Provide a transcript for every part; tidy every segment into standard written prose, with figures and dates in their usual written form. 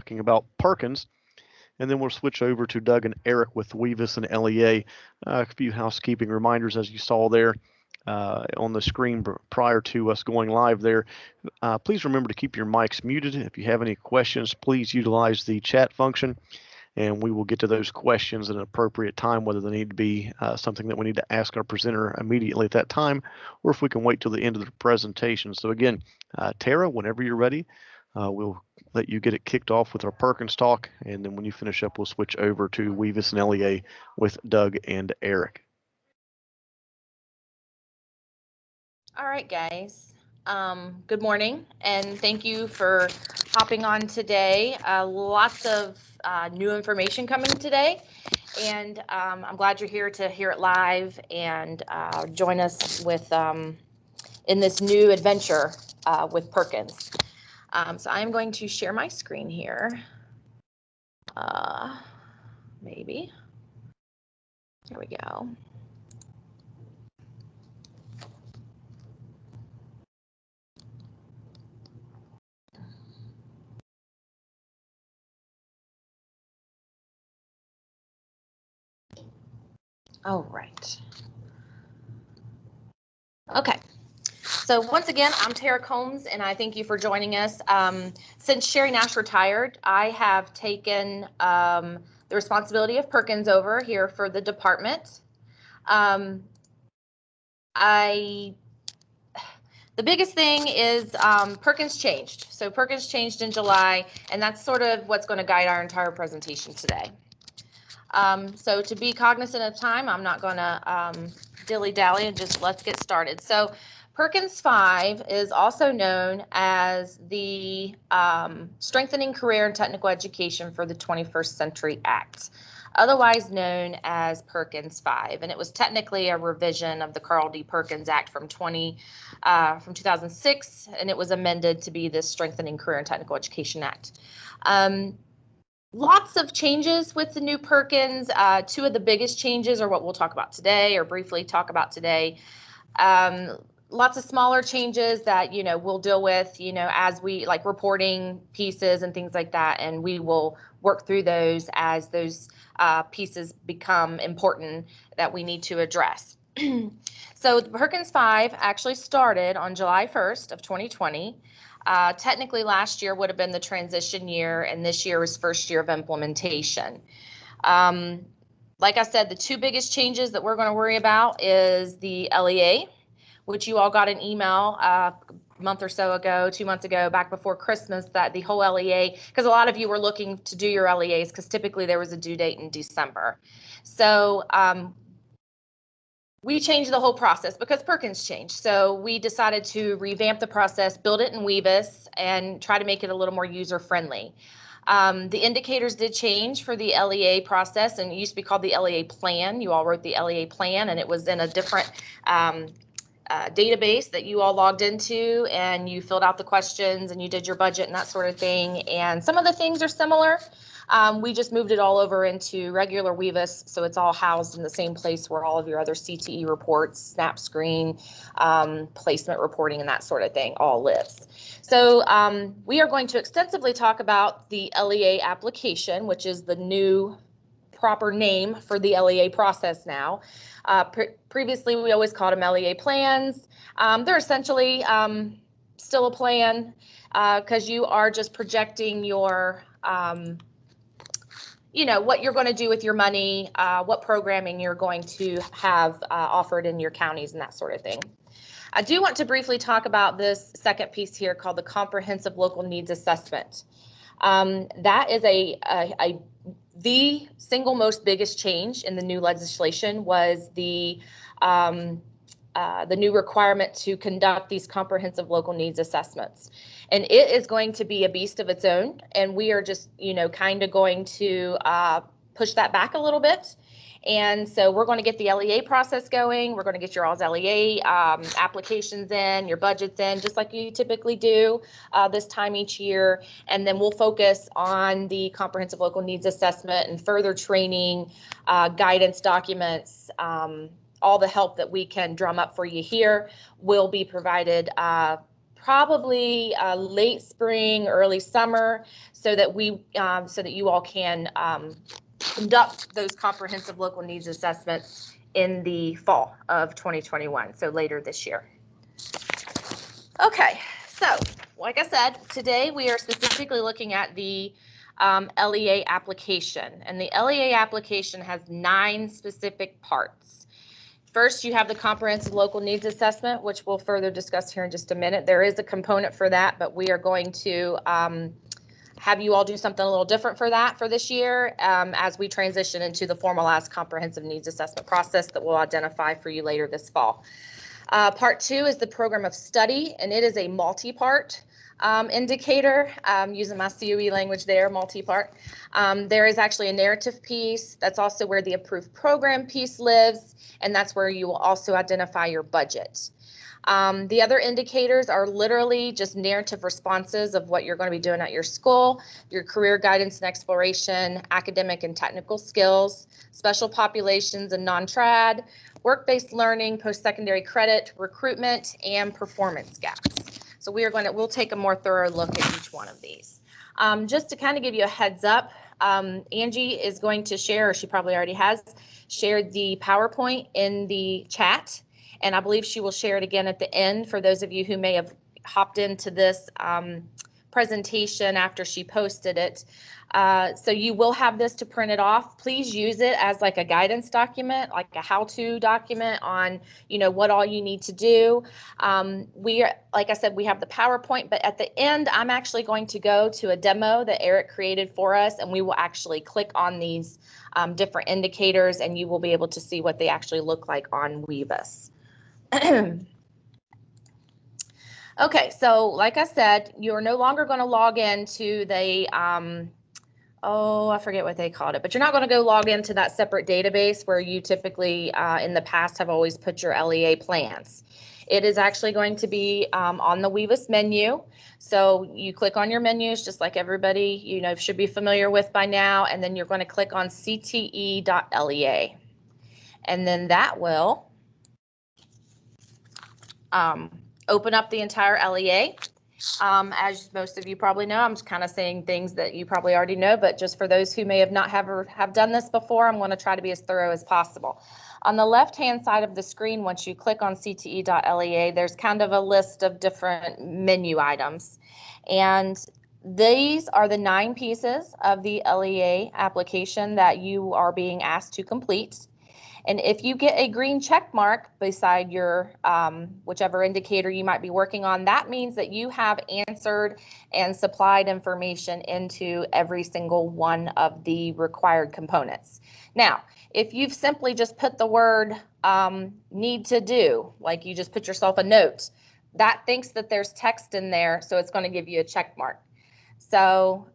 talking about Perkins. And then we'll switch over to Doug and Eric with Weavis and Lea. A few housekeeping reminders, as you saw there on the screen prior to us going live there. Please remember to keep your mics muted. If you have any questions, please utilize the chat function, and we will get to those questions at an appropriate time, whether they need to be something that we need to ask our presenter immediately at that time, or if we can wait till the end of the presentation. So again, Tara, whenever you're ready, we'll let you get it kicked off with our Perkins talk, and then when you finish up, we'll switch over to Weavis and Lea with Doug and Eric. All right, guys. Good morning, and thank you for hopping on today. Lots of new information coming today, and I'm glad you're here to hear it live and join us with in this new adventure with Perkins. So I'm going to share my screen here. Maybe. There we go. All right. Okay. So once again, I'm Tara Combs, and I thank you for joining us. Since Sherry Nash retired, I have taken the responsibility of Perkins over here for the department. The biggest thing is Perkins changed. So Perkins changed in July, and that's sort of what's going to guide our entire presentation today. So to be cognizant of time, I'm not going to dilly-dally and just let's get started. So Perkins 5 is also known as the Strengthening Career and Technical Education for the 21st Century Act, otherwise known as Perkins 5. And it was technically a revision of the Carl D. Perkins Act from 2006, and it was amended to be the Strengthening Career and Technical Education Act. Lots of changes with the new Perkins. Two of the biggest changes are what we'll talk about today, or briefly talk about today. Lots of smaller changes that, we'll deal with, as we like reporting pieces and things like that. And we will work through those as those pieces become important that we need to address. So the Perkins 5 actually started on July 1st of 2020. Technically last year would have been the transition year, and this year was first year of implementation. Like I said, the two biggest changes that we're going to worry about is the LEA, which you all got an email a month or so ago, 2 months ago, back before Christmas, that the whole LEA, because a lot of you were looking to do your LEAs because typically there was a due date in December. So we changed the whole process because Perkins changed. So we decided to revamp the process, build it in Weavis, and try to make it a little more user-friendly. The indicators did change for the LEA process, and it used to be called the LEA plan. You all wrote the LEA plan, and it was in a different database that you all logged into, and you filled out the questions and you did your budget and that sort of thing. And some of the things are similar. We just moved it all over into regular Weavis, so it's all housed in the same place where all of your other CTE reports, snap screen, placement reporting, and that sort of thing all lives. So we are going to extensively talk about the Lea application, which is the new proper name for the LEA process now. Previously, we always called them LEA plans. They're essentially still a plan because you are just projecting your, what you're going to do with your money, what programming you're going to have offered in your counties and that sort of thing. I do want to briefly talk about this second piece here called the Comprehensive Local Needs Assessment. That is the single most biggest change in the new legislation was the new requirement to conduct these comprehensive local needs assessments. And it is going to be a beast of its own. And we are just, kind of going to push that back a little bit. And so we're going to get the LEA process going. We're going to get your all's LEA applications in, your budgets in, just like you typically do this time each year. And then we'll focus on the comprehensive local needs assessment and further training, guidance documents, all the help that we can drum up for you here will be provided probably late spring, early summer, so that you all can conduct those comprehensive local needs assessments in the fall of 2021, so later this year. Okay, so like I said, today we are specifically looking at the LEA application, and the LEA application has 9 specific parts. First, you have the comprehensive local needs assessment, which we'll further discuss here in just a minute. There is a component for that, but we are going to have you all do something a little different for that for this year as we transition into the formalized comprehensive needs assessment process that we'll identify for you later this fall. Part 2 is the program of study, and it is a multi-part indicator, using my COE language there, multi-part. There is actually a narrative piece. That's also where the approved program piece lives, and that's where you will also identify your budget. The other indicators are literally just narrative responses of what you're going to be doing at your school, your career guidance and exploration, academic and technical skills, special populations and non-trad, work-based learning, post-secondary credit, recruitment, and performance gaps. So we'll take a more thorough look at each one of these. Just to kind of give you a heads up, Angie is going to share, or she probably already has, shared the PowerPoint in the chat. And I believe she will share it again at the end for those of you who may have hopped into this presentation after she posted it. So you will have this to print it off. Please use it as like a guidance document, like a how-to document on, what all you need to do. Like I said, we have the PowerPoint, but at the end, I'm actually going to go to a demo that Eric created for us, and we will actually click on these different indicators, and you will be able to see what they actually look like on Weavis. Okay, so like I said, you're no longer going to log into the, I forget what they called it, but you're not going to go log into that separate database where you typically in the past have always put your LEA plans. It is actually going to be on the Weavis menu. So you click on your menus just like everybody should be familiar with by now, and then you're going to click on cte.lea, and then that will open up the entire LEA. As most of you probably know, I'm just kind of saying things that you probably already know, but just for those who may have not have done this before, I'm going to try to be as thorough as possible. On the left-hand side of the screen, once you click on cte.lea, there's kind of a list of different menu items. And these are the 9 pieces of the LEA application that you are being asked to complete. And if you get a green check mark beside your whichever indicator you might be working on, that means that you have answered and supplied information into every single one of the required components. Now, if you've simply just put the word need to do, like you just put yourself a note, that thinks that there's text in there, so it's going to give you a check mark. So,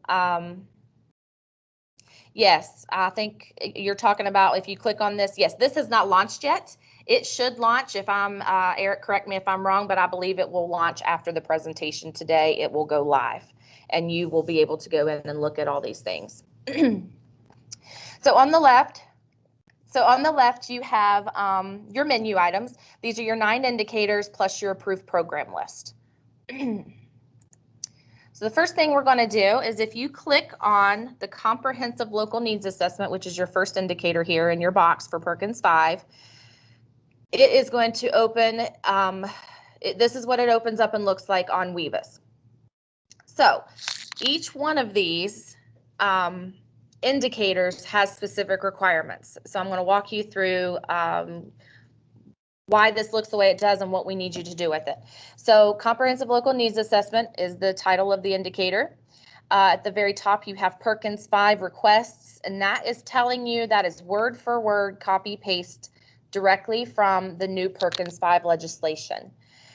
yes, I think you're talking about if you click on this. Yes, this has not launched yet. It should launch. If I'm, Eric, correct me if I'm wrong, but I believe it will launch after the presentation today. It will go live, and you will be able to go in and look at all these things. So on the left, you have your menu items. These are your 9 indicators plus your approved program list. So the first thing we're going to do is if you click on the Comprehensive Local Needs Assessment, which is your first indicator here in your box for Perkins 5, it is going to open, this is what it opens up and looks like on Weavis. So each one of these indicators has specific requirements. So I'm going to walk you through why this looks the way it does and what we need you to do with it. So Comprehensive Local Needs Assessment is the title of the indicator. At the very top, you have Perkins 5 requests, and that is telling you that is word for word copy paste directly from the new Perkins 5 legislation.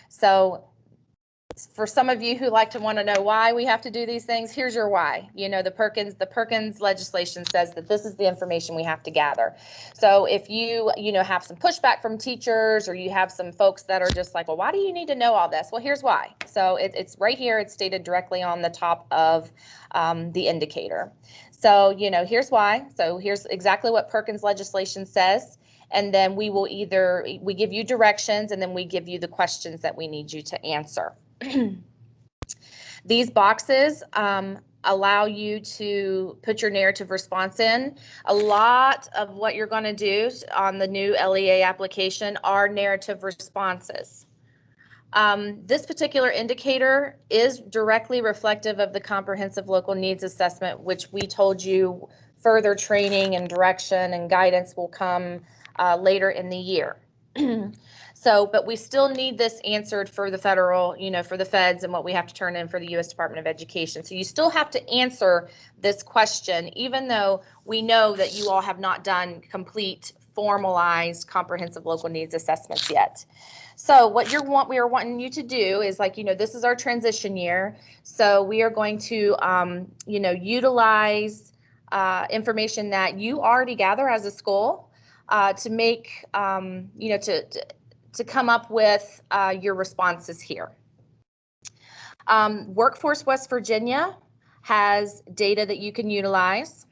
So for some of you who like to want to know why we have to do these things, here's your why. The Perkins legislation says that this is the information we have to gather. So if you have some pushback from teachers, or you have some folks that are just like, well, why do you need to know all this? Well, here's why. So it's right here. It's stated directly on the top of the indicator. So here's why. So here's exactly what Perkins legislation says. And then we give you directions, and then we give you the questions that we need you to answer. These boxes allow you to put your narrative response in. A lot of what you're going to do on the new LEA application are narrative responses. This particular indicator is directly reflective of the comprehensive local needs assessment, which we told you further training and direction and guidance will come later in the year. So, but we still need this answered for the federal, for the feds and what we have to turn in for the U.S. Department of Education. So you still have to answer this question, even though we know that you all have not done complete formalized comprehensive local needs assessments yet. So what we are wanting you to do is this is our transition year. So we are going to, utilize information that you already gather as a school to make, to come up with your responses here. Workforce West Virginia has data that you can utilize,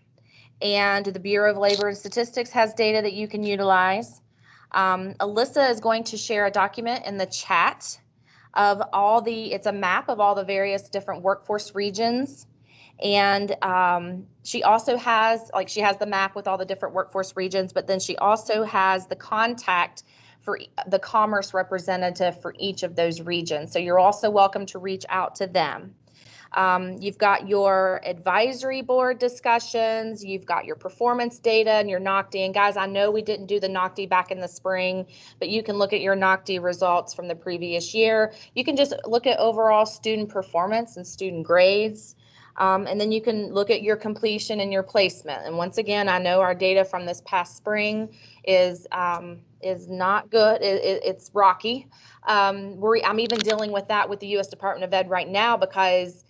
and the Bureau of Labor and Statistics has data that you can utilize. Alyssa is going to share a document in the chat of it's a map of all the various different workforce regions. And she also has, she has the map with all the different workforce regions, but then she also has the contact for the commerce representative for each of those regions. So you're also welcome to reach out to them. You've got your advisory board discussions, you've got your performance data and your NOCD. And guys, I know we didn't do the NOCD back in the spring, but you can look at your NOCD results from the previous year. You can just look at overall student performance and student grades. And then you can look at your completion and your placement. And once again, I know our data from this past spring is not good. It's rocky. I'm even dealing with that with the U.S. Department of Ed right now because,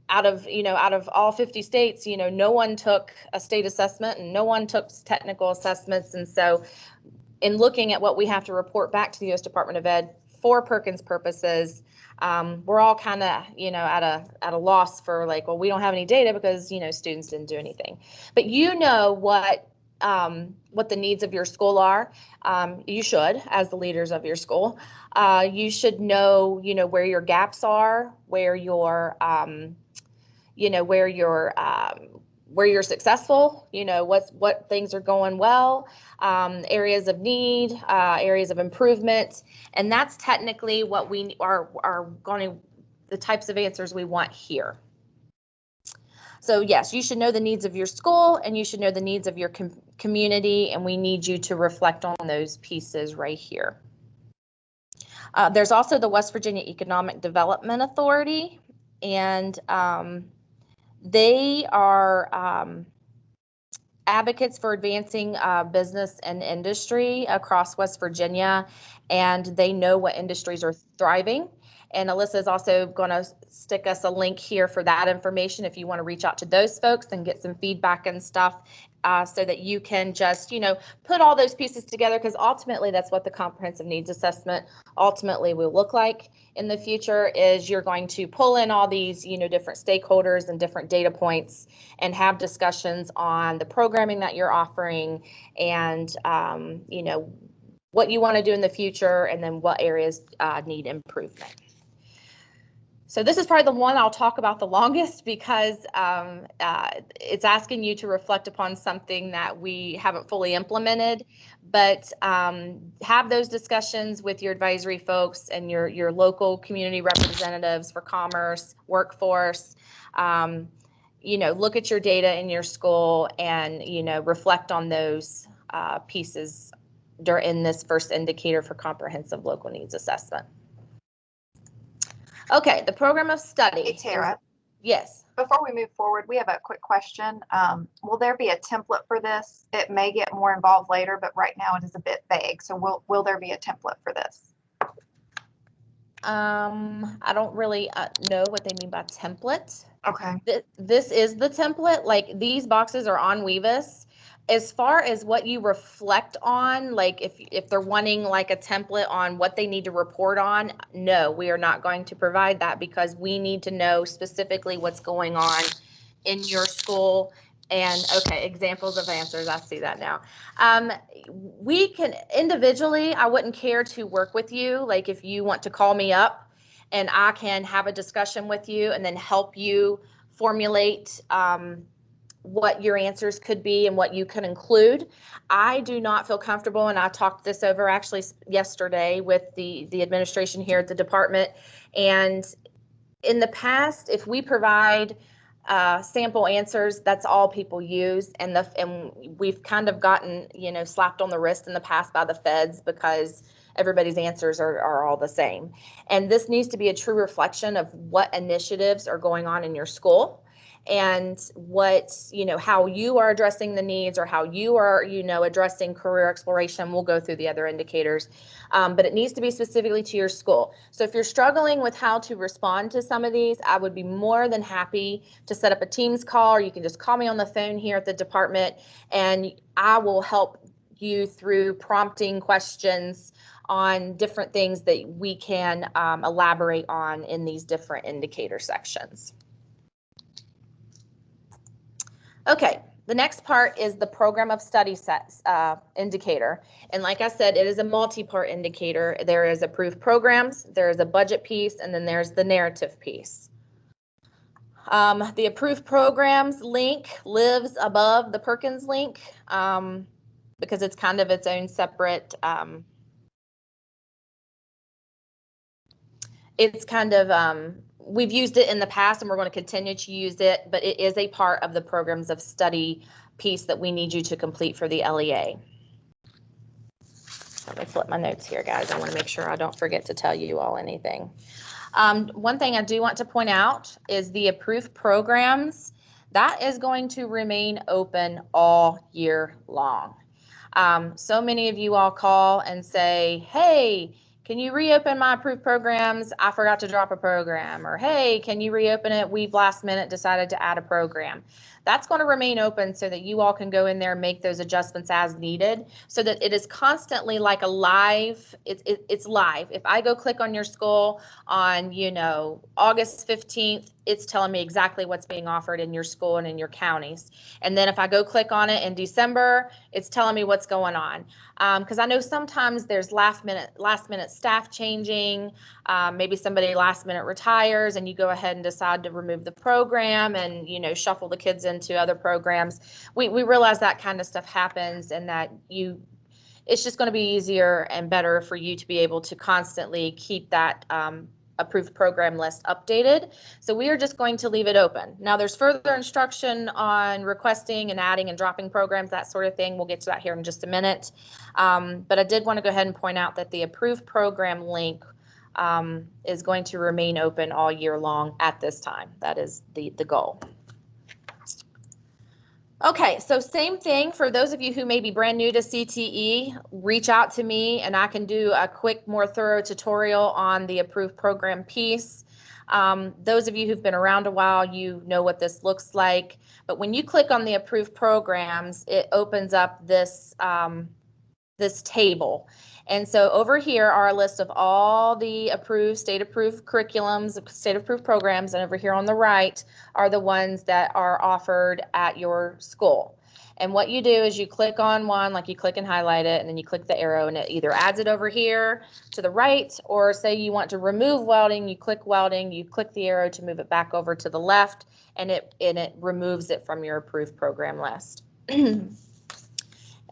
out of all 50 states, no one took a state assessment and no one took technical assessments. And so in looking at what we have to report back to the U.S. Department of Ed for Perkins purposes, we're all kind of, at a loss for we don't have any data because, students didn't do anything. But what the needs of your school are. You should, as the leaders of your school, you should know, where your gaps are, where you're successful, what things are going well, areas of need, areas of improvement. And that's technically what we are going to, the types of answers we want here. So yes, you should know the needs of your school and you should know the needs of your community, and we need you to reflect on those pieces right here. There's also the West Virginia Economic Development Authority, and they are advocates for advancing business and industry across West Virginia, and they know what industries are thriving. And Alyssa is also going to stick us a link here for that information if you want to reach out to those folks and get some feedback and stuff, so that you can just, put all those pieces together, because ultimately that's what the comprehensive needs assessment ultimately will look like in the future. Is you're going to pull in all these, different stakeholders and different data points and have discussions on the programming that you're offering and, what you want to do in the future, and then what areas need improvement. So this is probably the one I'll talk about the longest, because it's asking you to reflect upon something that we haven't fully implemented, but have those discussions with your advisory folks and your local community representatives for commerce, workforce. Look at your data in your school and, reflect on those pieces in this first indicator for comprehensive local needs assessment. Okay, the program of study. Hey, Tara. Yes. Before we move forward, we have a quick question. Will there be a template for this? It may get more involved later, but right now it is a bit vague. So will there be a template for this? I don't really know what they mean by template. Okay. This is the template. Like, these boxes are on Weavis. As far as what you reflect on, if they're wanting a template on what they need to report on, no, we are not going to provide that, because we need to know specifically what's going on in your school. And okay, examples of answers, I see that now. We can individually, I wouldn't care to work with you. If you want to call me up and I can have a discussion with you and then help you formulate what your answers could be and what you could include. I do not feel comfortable, and I talked this over actually yesterday with the administration here at the department. And in the past, if we provide sample answers, that's all people use, and we've kind of gotten slapped on the wrist in the past by the feds because everybody's answers are all the same. And this needs to be a true reflection of what initiatives are going on in your school, and what, how you are addressing the needs, or how you are, addressing career exploration. We'll go through the other indicators, but it needs to be specifically to your school. So if you're struggling with how to respond to some of these, I would be more than happy to set up a Teams call, or you can just call me on the phone here at the department, and I will help you through prompting questions on different things that we can elaborate on in these different indicator sections. Okay, the next part is the program of study sets indicator. And like I said, it is a multi-part indicator. There is approved programs, there is a budget piece, and then there's the narrative piece. The approved programs link lives above the Perkins link because it's kind of its own separate, we've used it in the past and we're going to continue to use it, but it is a part of the programs of study piece that we need you to complete for the LEA. Let me flip my notes here, guys. I want to make sure I don't forget to tell you all anything. One thing I do want to point out is the approved programs. That is going to remain open all year long. So many of you all call and say, hey, can you reopen my approved programs? I forgot to drop a program. Or, hey, can you reopen it? We've last minute decided to add a program. That's going to remain open so that you all can go in there and make those adjustments as needed, so that it is constantly like a live, it's live. If I go click on your school on, August 15th, it's telling me exactly what's being offered in your school and in your counties. And then if I go click on it in December, it's telling me what's going on. Because I know sometimes there's last minute staff changing, maybe somebody last minute retires and you go ahead and decide to remove the program and, shuffle the kids into other programs. We realize that kind of stuff happens, and that it's just going to be easier and better for you to be able to constantly keep that approved program list updated. So we are just going to leave it open. Now there's further instruction on requesting and adding and dropping programs, that sort of thing. We'll get to that here in just a minute. But I did want to go ahead and point out that the approved program link is going to remain open all year long at this time. That is the goal. Okay, so same thing for those of you who may be brand new to CTE, reach out to me and I can do a quick, more thorough tutorial on the approved program piece. Those of you who've been around a while, you know what this looks like. But when you click on the approved programs, it opens up this, this table. And so over here are a list of all the approved, state-approved curriculums, state-approved programs, and over here on the right are the ones that are offered at your school. And what you do is you click on one, like you click and highlight it, and then you click the arrow, and it either adds it over here to the right, or say you want to remove welding, you click the arrow to move it back over to the left, and it removes it from your approved program list.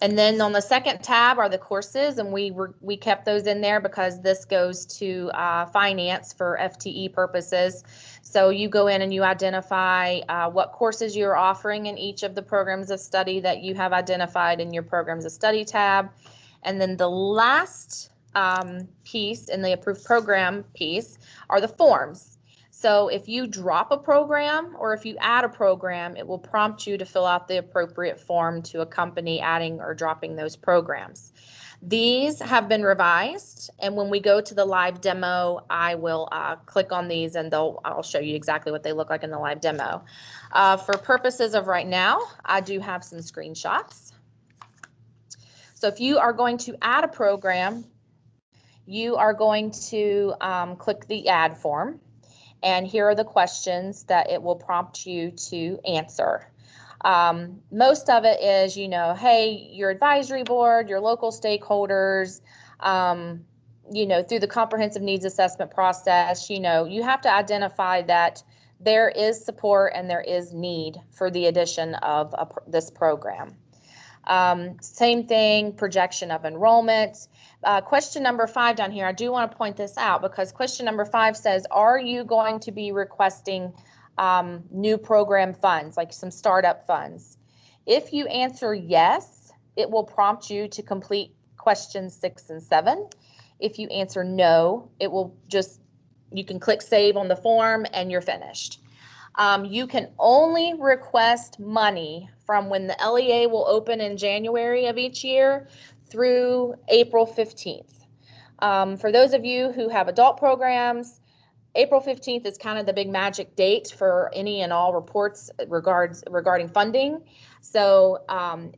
And then on the second tab are the courses, and we kept those in there because this goes to finance for FTE purposes. So you go in and you identify what courses you're offering in each of the programs of study that you have identified in your programs of study tab. And then the last piece in the approved program piece are the forms. So if you drop a program or if you add a program, it will prompt you to fill out the appropriate form to accompany adding or dropping those programs. These have been revised, and when we go to the live demo, I will click on these and I'll show you exactly what they look like in the live demo. For purposes of right now, I do have some screenshots. So if you are going to add a program, you are going to click the add form. And here are the questions that it will prompt you to answer. Most of it is, hey, your advisory board, your local stakeholders, through the comprehensive needs assessment process, you have to identify that there is support and there is need for the addition of this program. Same thing, projection of enrollment. Question number 5 down here, I do want to point this out because question number 5 says, are you going to be requesting new program funds, like some startup funds? If you answer yes, it will prompt you to complete questions 6 and 7. If you answer no, it will you can click save on the form and you're finished. You can only request money from when the LEA will open in January of each year through April 15th. For those of you who have adult programs, April 15th is kind of the big magic date for any and all reports regarding funding. So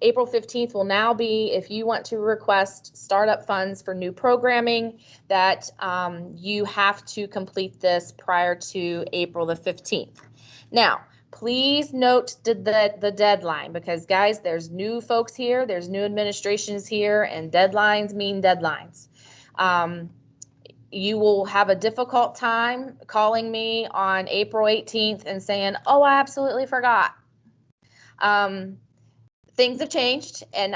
April 15th will now be, if you want to request startup funds for new programming, that you have to complete this prior to April the 15th. Now, please note the deadline, because guys, there's new folks here, there's new administrations here, and deadlines mean deadlines. You will have a difficult time calling me on April 18th and saying, oh, I absolutely forgot. Things have changed, and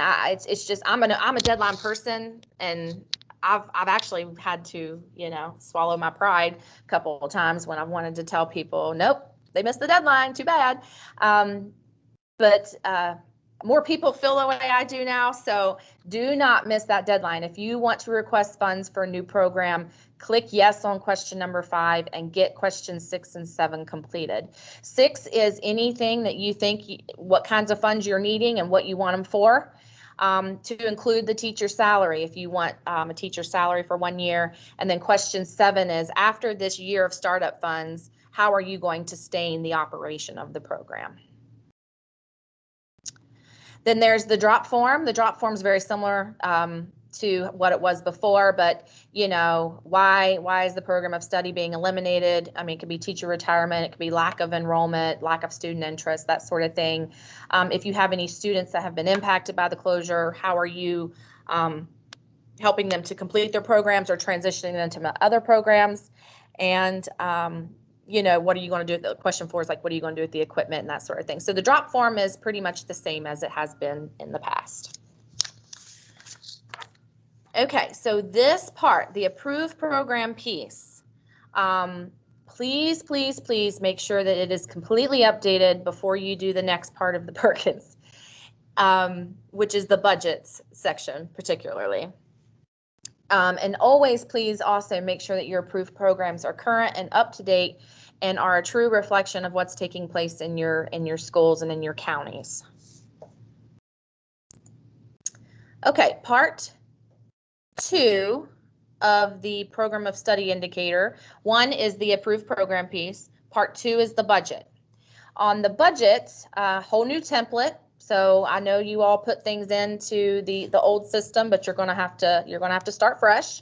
it's just I'm a deadline person, and I've actually had to swallow my pride a couple of times when I wanted to tell people, nope, they missed the deadline, too bad. But more people feel the way I do now, so do not miss that deadline. If you want to request funds for a new program, click yes on question number 5 and get questions 6 and 7 completed. 6 is anything that you think, what kinds of funds you're needing and what you want them for. To include the teacher salary, if you want a teacher salary for 1 year. And then question 7 is, after this year of startup funds, how are you going to sustain the operation of the program? Then there's the drop form. The drop form is very similar to what it was before, but why is the program of study being eliminated? I mean, it could be teacher retirement, it could be lack of enrollment, lack of student interest, that sort of thing. If you have any students that have been impacted by the closure, how are you helping them to complete their programs or transitioning them to other programs? And what are you going to do? The question 4 is like, what are you going to do with the equipment and that sort of thing. So the drop form is pretty much the same as it has been in the past. Okay, so this part, the approved program piece, please, please, please make sure that it is completely updated before you do the next part of the Perkins, which is the budgets section particularly. And always please also make sure that your approved programs are current and up to date and are a true reflection of what's taking place in your schools and in your counties. Okay, part 2 of the program of study indicator. 1 is the approved program piece. Part 2 is the budget. On the budget, a whole new template. So I know you all put things into the old system, but you're going to have to start fresh.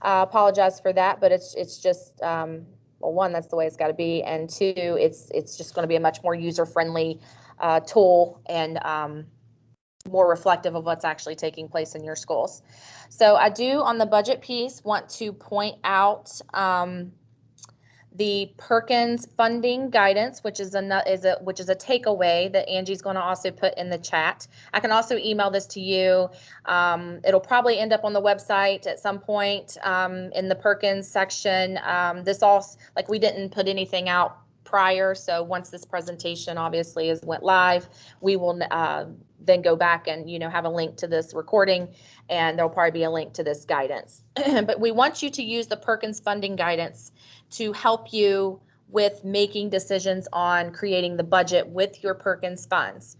I apologize for that, but it's just well, 1, that's the way it's got to be, and 2, it's just going to be a much more user-friendly tool and more reflective of what's actually taking place in your schools. So I do, on the budget piece, want to point out the Perkins funding guidance, which is a takeaway that Angie's going to also put in the chat. I can also email this to you. It'll probably end up on the website at some point in the Perkins section. This all, like, we didn't put anything out prior, so once this presentation obviously went live, we will then go back and have a link to this recording, and there'll probably be a link to this guidance. But we want you to use the Perkins funding guidance to help you with making decisions on creating the budget with your Perkins funds.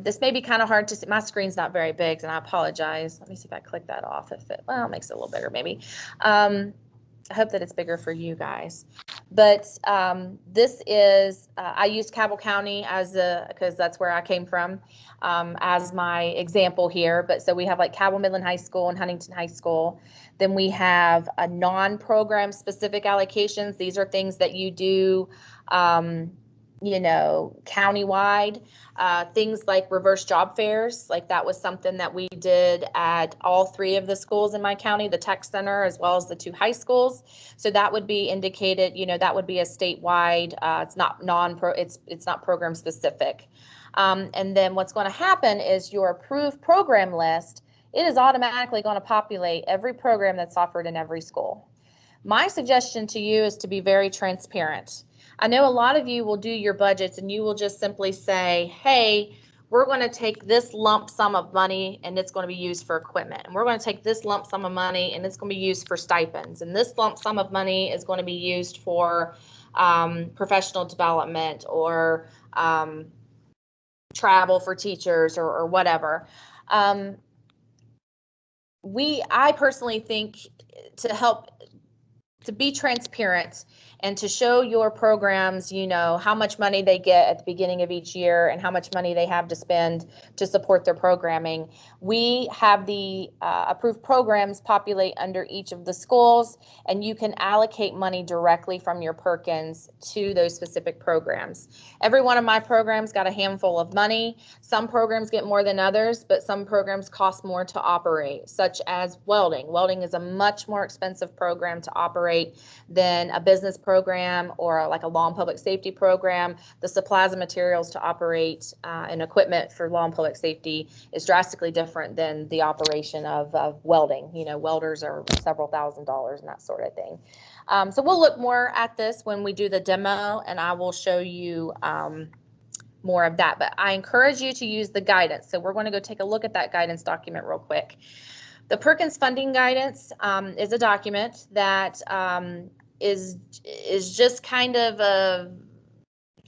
This may be kind of hard to see. My screen's not very big, and I apologize. Let me see if I click that off. If it makes it a little bigger, maybe. I hope that it's bigger for you guys. But this is, I used Cabell County because that's where I came from, as my example here. But so we have like Cabell Midland High School and Huntington High School. Then we have a non-program specific allocations. These are things that you do countywide. Things like reverse job fairs, like that was something that we did at all 3 of the schools in my county, the tech center, as well as the 2 high schools. So that would be indicated, that would be a statewide, it's not it's not program specific. And then what's going to happen is your approved program list, it is automatically going to populate every program that's offered in every school. My suggestion to you is to be very transparent. I know a lot of you will do your budgets and you will just simply say, hey, we're going to take this lump sum of money and it's going to be used for equipment. And we're going to take this lump sum of money and it's going to be used for stipends. And this lump sum of money is going to be used for professional development or travel for teachers or whatever. I personally think to be transparent and to show your programs, how much money they get at the beginning of each year and how much money they have to spend to support their programming. We have the approved programs populate under each of the schools, and you can allocate money directly from your Perkins to those specific programs. Every one of my programs got a handful of money. Some programs get more than others, but some programs cost more to operate, such as welding. Welding is a much more expensive program to operate than a business program or like a law and public safety program. The supplies and materials to operate and equipment for law and public safety is drastically different than the operation of welding. Welders are several $1,000s and that sort of thing. So we'll look more at this when we do the demo, and I will show you more of that. But I encourage you to use the guidance. So we're going to go take a look at that guidance document real quick. The Perkins funding guidance is a document that is just kind of a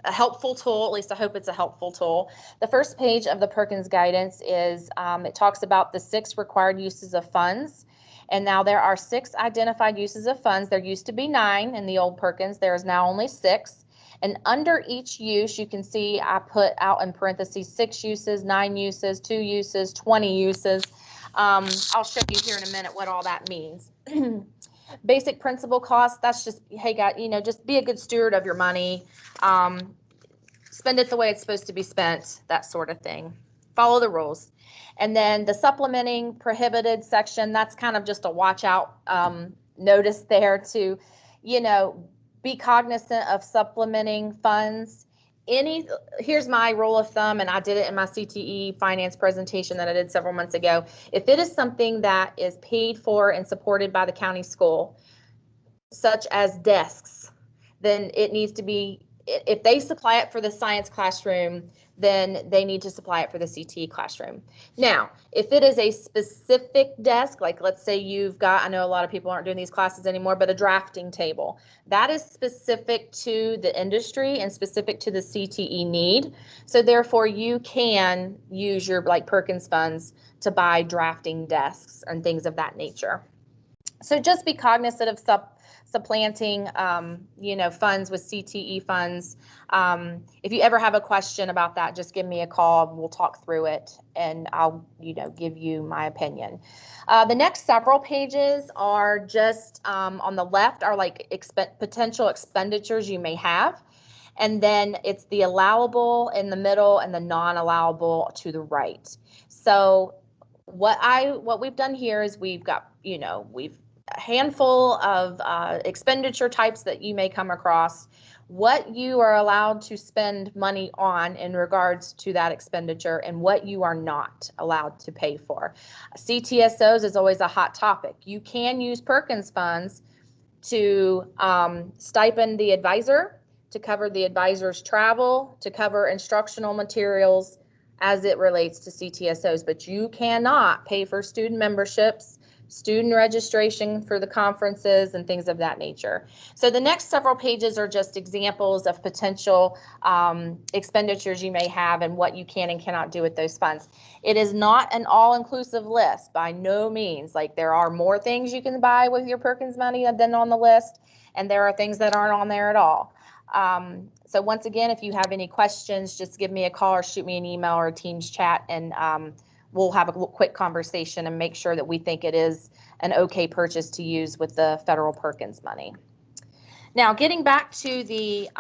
helpful tool. At least I hope it's a helpful tool. The first page of the Perkins guidance is it talks about the 6 required uses of funds. And now there are 6 identified uses of funds. There used to be 9 in the old Perkins. There is now only 6. And under each use, you can see I put out in parentheses 6 uses, 9 uses, 2 uses, 20 uses. I'll show you here in a minute what all that means. Basic principal costs, that's just, hey, guys, just be a good steward of your money. Spend it the way it's supposed to be spent, that sort of thing. Follow the rules. And then the supplementing prohibited section, that's kind of just a watch out notice there to, be cognizant of supplementing funds. Here's my rule of thumb, and I did it in my CTE finance presentation that I did several months ago. If it is something that is paid for and supported by the county school, such as desks, then it needs to be, if they supply it for the science classroom, then they need to supply it for the CTE classroom. Now, if it is a specific desk, like let's say you've got, I know a lot of people aren't doing these classes anymore, but a drafting table, that is specific to the industry and specific to the CTE need. So therefore you can use your Perkins funds to buy drafting desks and things of that nature. So just be cognizant of supplanting, funds with CTE funds. If you ever have a question about that, just give me a call. We'll talk through it, and I'll, give you my opinion. The next several pages are just on the left are potential expenditures you may have, and then it's the allowable in the middle and the non-allowable to the right. So what we've done here is we've got, we've a handful of expenditure types that you may come across, what you are allowed to spend money on in regards to that expenditure and what you are not allowed to pay for. CTSOs is always a hot topic. You can use Perkins funds to stipend the advisor, to cover the advisor's travel, to cover instructional materials as it relates to CTSOs, but you cannot pay for student memberships, student registration for the conferences, and things of that nature. So the next several pages are just examples of potential expenditures you may have and what you can and cannot do with those funds. It is not an all-inclusive list by no means. There are more things you can buy with your Perkins money than on the list, and there are things that aren't on there at all. So once again, if you have any questions, just give me a call or shoot me an email or a Teams chat, and we'll have a quick conversation and make sure that we think it is an okay purchase to use with the federal Perkins money. Now, getting back to the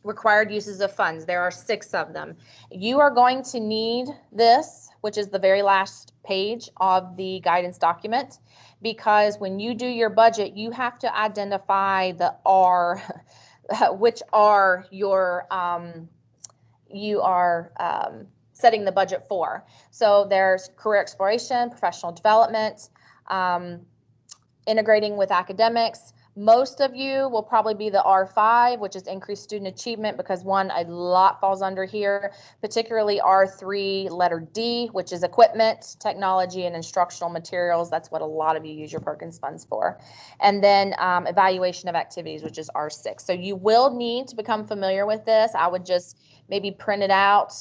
required uses of funds. There are 6 of them. You are going to need this, which is the very last page of the guidance document, because when you do your budget, you have to identify the R, which are your, you are setting the budget for. So there's career exploration, professional development, integrating with academics. Most of you will probably be the R5, which is increased student achievement, because a lot falls under here, particularly R3, letter D, which is equipment, technology, and instructional materials. That's what a lot of you use your Perkins funds for. And then evaluation of activities, which is R6. So you will need to become familiar with this. I would just maybe print it out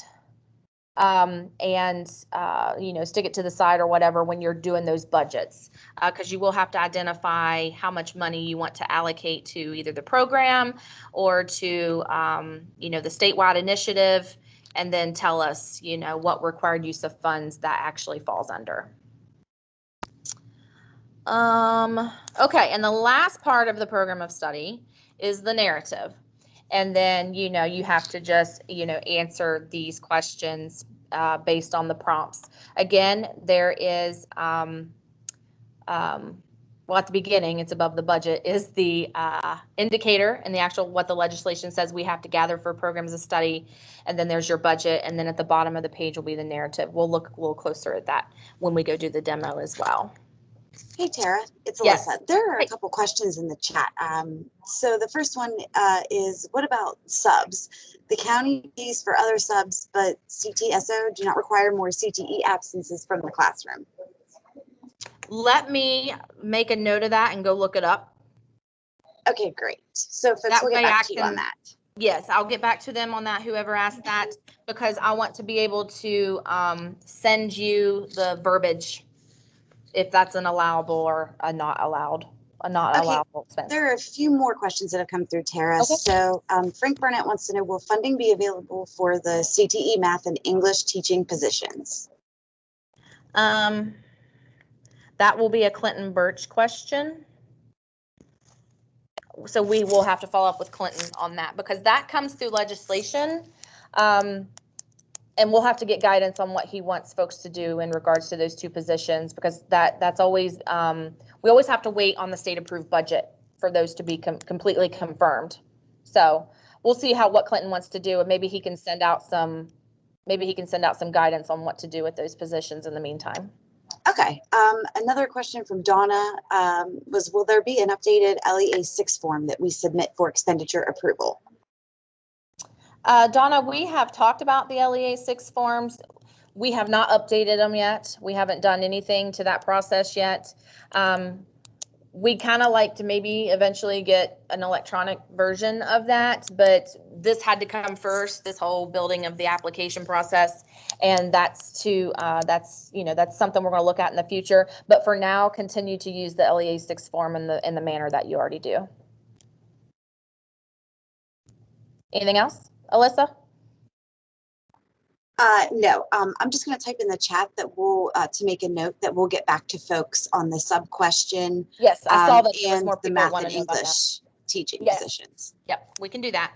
and stick it to the side or whatever when you're doing those budgets, because you will have to identify how much money you want to allocate to either the program or to the statewide initiative, and then tell us what required use of funds that actually falls under. Okay, and the last part of the program of study is the narrative. And then, you have to just, answer these questions based on the prompts. Again, there is, at the beginning, it's above the budget, is the indicator and the actual what the legislation says we have to gather for programs of study. And then there's your budget. And then at the bottom of the page will be the narrative. We'll look a little closer at that when we go do the demo as well. Hey, Tara, it's Alyssa. Yes. There are a couple questions in the chat. So the first one is, what about subs? The county pays for other subs, but CTSO do not require more CTE absences from the classroom. Let me make a note of that and go look it up. Okay, great. So folks will get back to you on that. Yes, I'll get back to them on that, whoever asked that, because I want to be able to send you the verbiage if that's an allowable or a not allowable expense. There are a few more questions that have come through, Tara. Okay. So Frank Burnett wants to know, will funding be available for the CTE math and English teaching positions? That will be a Clinton Birch question. So we will have to follow up with Clinton on that, because that comes through legislation. And we'll have to get guidance on what he wants folks to do in regards to those 2 positions, because that's always, we always have to wait on the state approved budget for those to be completely confirmed. So we'll see what Clinton wants to do, and maybe he can send out some guidance on what to do with those positions in the meantime. Okay. Another question from Donna was, will there be an updated LEA 6 form that we submit for expenditure approval? Donna, we have talked about the LEA 6 forms. We have not updated them yet. We haven't done anything to that process yet. We kind of like to maybe eventually get an electronic version of that, but this had to come first, this whole building of the application process. And that's something we're going to look at in the future. But for now, continue to use the LEA 6 form in the manner that you already do. Anything else? Alyssa? No, I'm just going to type in the chat that we'll to make a note that we'll get back to folks on the sub question. Yes, I saw that there was and more the people math want and to know about that. English teaching Yes. positions. Yep, we can do that.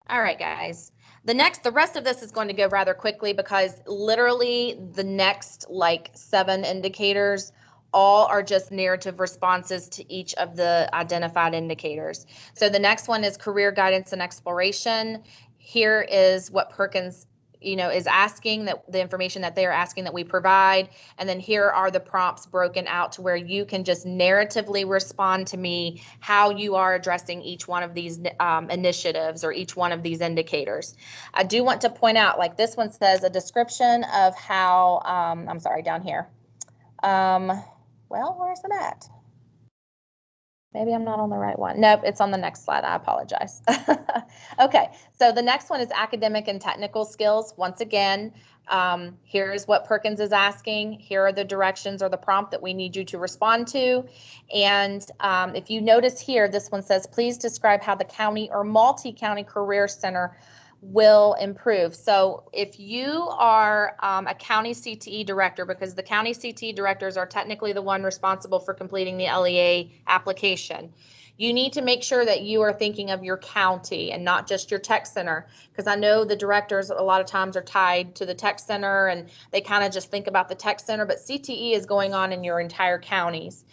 All right, guys. The rest of this is going to go rather quickly, because literally the next 7 indicators all are just narrative responses to each of the identified indicators. So the next one is career guidance and exploration. Here is what Perkins, is asking, that the information that they are asking that we provide. And then here are the prompts broken out to where you can just narratively respond to me how you are addressing each one of these initiatives or each one of these indicators. I do want to point out, this one says a description of how, I'm sorry, down here. Well, where's it at? Maybe I'm not on the right one. Nope, it's on the next slide. I apologize. Okay, so the next one is academic and technical skills. Once again, here's what Perkins is asking. Here are the directions or the prompt that we need you to respond to. And if you notice here, this one says, please describe how the county or multi-county career center will improve. So if you are a county CTE director, because the county CTE directors are technically the one responsible for completing the LEA application, You need to make sure that you are thinking of your county and not just your tech center, because I know the directors a lot of times are tied to the tech center and they kind of just think about the tech center, but CTE is going on in your entire counties.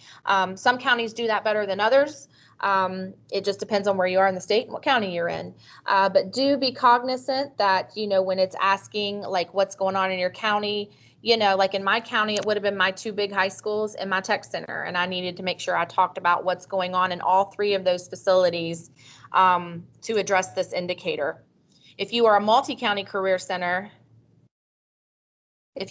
Some counties do that better than others. It just depends on where you are in the state and what county you're in. But do be cognizant that, when it's asking like what's going on in your county, like in my county, it would have been my 2 big high schools and my tech center. And I needed to make sure I talked about what's going on in all 3 of those facilities to address this indicator. If you are a multi-county career center, you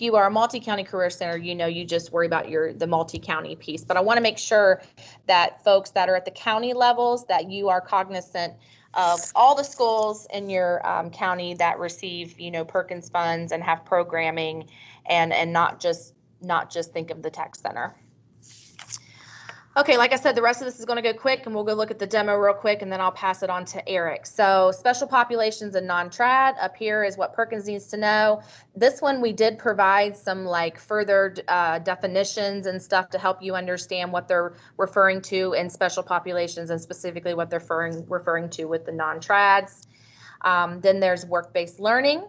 just worry about the multi-county piece. But I want to make sure that folks that are at the county levels, that you are cognizant of all the schools in your county that receive, Perkins funds and have programming, and not just think of the tech center. Okay, like I said, the rest of this is going to go quick, and we'll go look at the demo real quick, and then I'll pass it on to Eric. So special populations and non-trad up here is what Perkins needs to know. This one we did provide some like further definitions and stuff to help you understand what they're referring to in special populations and specifically what they're referring to with the non-trads. Then there's work-based learning.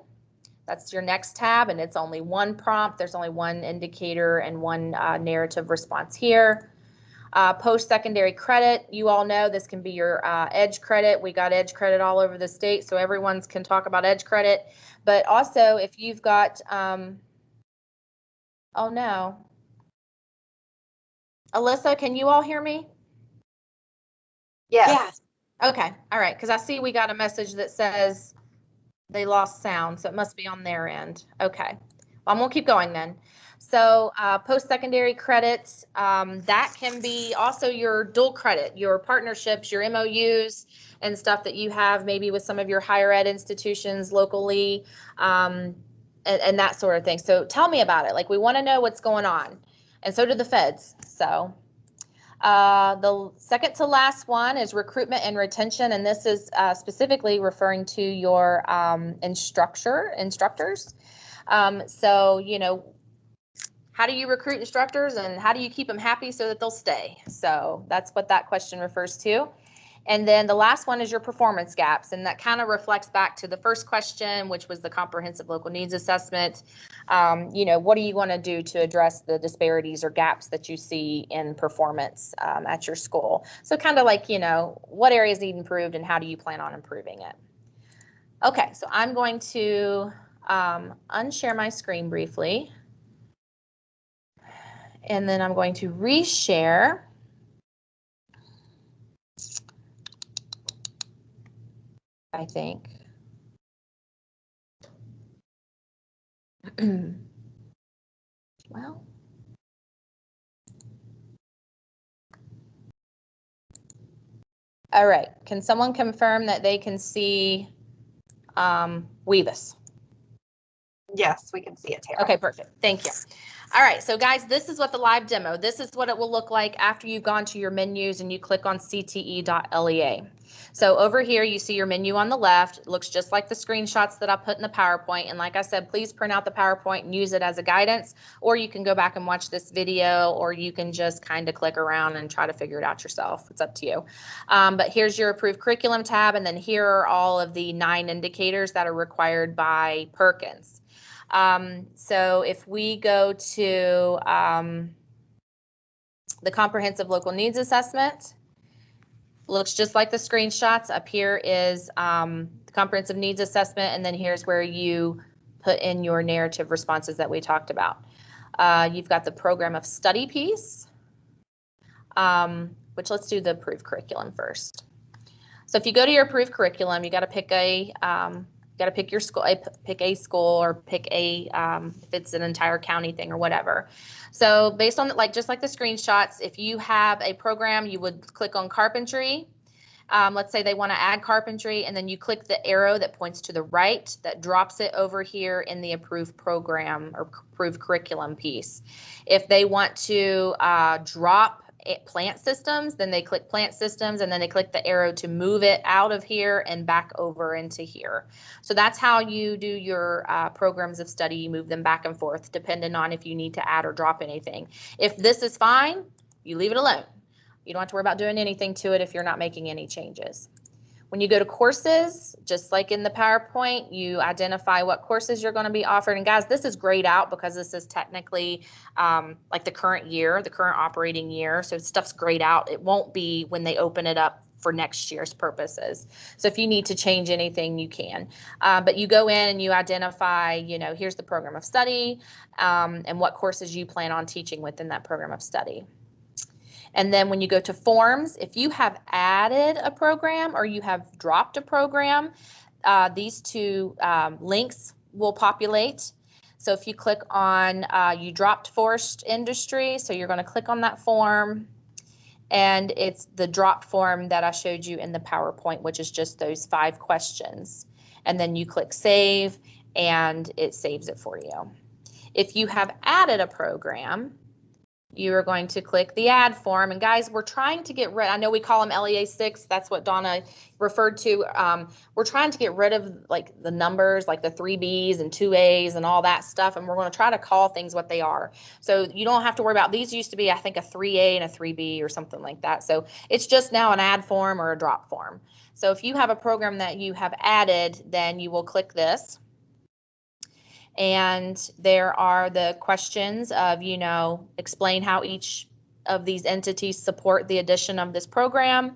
That's your next tab, and it's only one prompt. There's only one indicator and one narrative response here. Post-secondary credit, you all know this can be your EDGE credit. We got EDGE credit all over the state, so everyone's can talk about EDGE credit. But also, if you've got, oh no. Alyssa, can you all hear me? Yes. Yeah. Okay, all right, because I see we got a message that says they lost sound, so it must be on their end. Okay, well, I'm gonna keep going then. So post-secondary credits, that can be also your dual credit, your partnerships, your MOUs and stuff that you have maybe with some of your higher ed institutions locally, and that sort of thing. So tell me about it. Like, we want to know what's going on. And so do the feds. So the second to last one is recruitment and retention. And this is specifically referring to your instructors. So, how do you recruit instructors and how do you keep them happy so that they'll stay? So that's what that question refers to. And then the last one is your performance gaps. And that kind of reflects back to the first question, which was the comprehensive local needs assessment. What do you want to do to address the disparities or gaps that you see in performance at your school? So kind of like, what areas need improved and how do you plan on improving it? Okay, so I'm going to unshare my screen briefly. And then I'm going to reshare. I think. Well. All right. Can someone confirm that they can see Weavis? Yes, we can see it, Tara. Okay, perfect. Thank you. All right, so guys, this is what the live demo, this is what it will look like after you've gone to your menus and you click on cte.lea. So over here, you see your menu on the left. It looks just like the screenshots that I put in the PowerPoint. And like I said, please print out the PowerPoint and use it as a guidance, or you can go back and watch this video, or you can just kind of click around and try to figure it out yourself. It's up to you. But here's your approved curriculum tab. And then here are all of the 9 indicators that are required by Perkins. So if we go to the comprehensive local needs assessment, looks just like the screenshots. Up here is the comprehensive needs assessment, and then here's where you put in your narrative responses that we talked about. You've got the program of study piece, which let's do the approved curriculum first. So if you go to your approved curriculum, you got to pick your school, pick a school, or pick a if it's an entire county thing or whatever. So based on just like the screenshots, if you have a program, you would click on carpentry. Let's say they want to add carpentry, and then you click the arrow that points to the right that drops it over here in the approved program or approved curriculum piece. If they want to drop plant systems, then they click plant systems, and then they click the arrow to move it out of here and back over into here. So that's how you do your programs of study. You move them back and forth depending on if you need to add or drop anything. If this is fine, you leave it alone. You don't have to worry about doing anything to it if you're not making any changes. When you go to courses, just like in the PowerPoint, you identify what courses you're going to be offered. And guys, this is grayed out because this is technically like the current year, the current operating year. So stuff's grayed out. It won't be when they open it up for next year's purposes. So if you need to change anything, you can. But you go in and you identify, you know, here's the program of study and what courses you plan on teaching within that program of study. And then when you go to forms, if you have added a program or you have dropped a program, these two links will populate. So if you click on, you dropped forest industry, so you're going to click on that form, and it's the dropped form that I showed you in the PowerPoint, which is just those 5 questions. And then you click save, and it saves it for you. If you have added a program, you are going to click the add form. And guys, we're trying to get rid, I know we call them LEA 6, that's what Donna referred to. We're trying to get rid of like the numbers, like the 3Bs and 2As and all that stuff. And we're going to try to call things what they are. So you don't have to worry about, these used to be, I think, a 3A and a 3B or something like that. So it's just now an add form or a drop form. So if you have a program that you have added, then you will click this. And there are the questions of, you know, explain how each of these entities support the addition of this program,